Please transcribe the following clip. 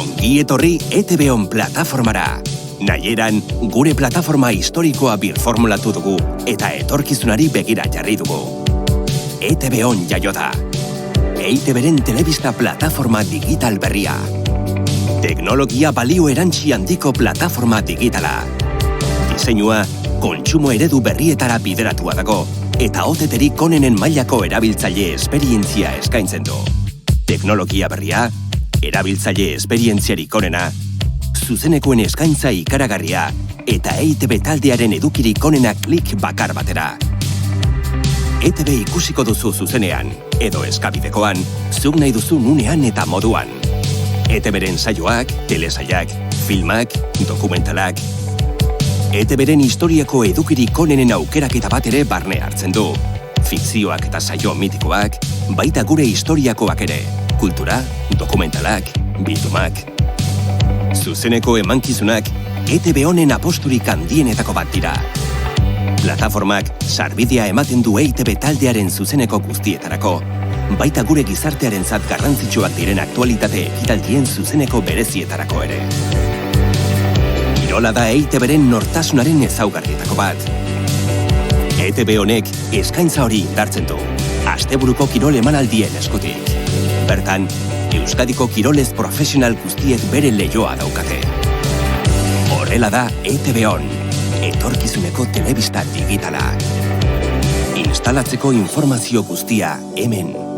Ongi etorri ETV-on plataformara. Nahieran, gure plataforma historikoa birformulatu dugu eta etorkizunari begira jarri dugu. ETV-on jaio da. EITB-ren telebista plataforma digital berria. Teknologia balio erantsi handiko plataforma digitala. Diseinua, kontsumo eredu berrietara bideratua dago eta OTT-rik onenen mailako erabiltzaile esperientzia eskaintzen du. Teknologia berria, erabiltzaile esperientziarik onena, zuzenekoen eskaintza ikaragarria eta EITB taldearen edukirik onena klik bakar batera. ETB ikusiko duzu zuzenean, edo eskabidekoan, zuk nahi duzun unean eta moduan. ETB-ren saioak, telesaiak, filmak, dokumentalak. ETB-ren historiako edukirik onenen aukeraketa bat ere barne hartzen du. Fikzioak eta saio mitikoak, baita gure historiakoak ere. Kultura, dokumentalak, bildumak. Zuzeneko emankizunak ETB honen aposturik handienetako bat dira. Plataformak sarbidea ematen du EITB taldearen zuzeneko guztietarako, baita gure gizartearentzat garrantzitsuak diren aktualitate ekitaldien zuzeneko berezietarako ere. Kirola da EITB-ren nortasunaren ezaugarrietako bat. ETB honek eskaintza hori indartzen du, asteburuko kirol emanaldien eskutik. Bertan, Euskadiko kirolez profesional guztiek bere leioa daukate. Horrela da ETB-on, etorkizuneko telebista digitala. Instalatzeko informazio guztia hemen.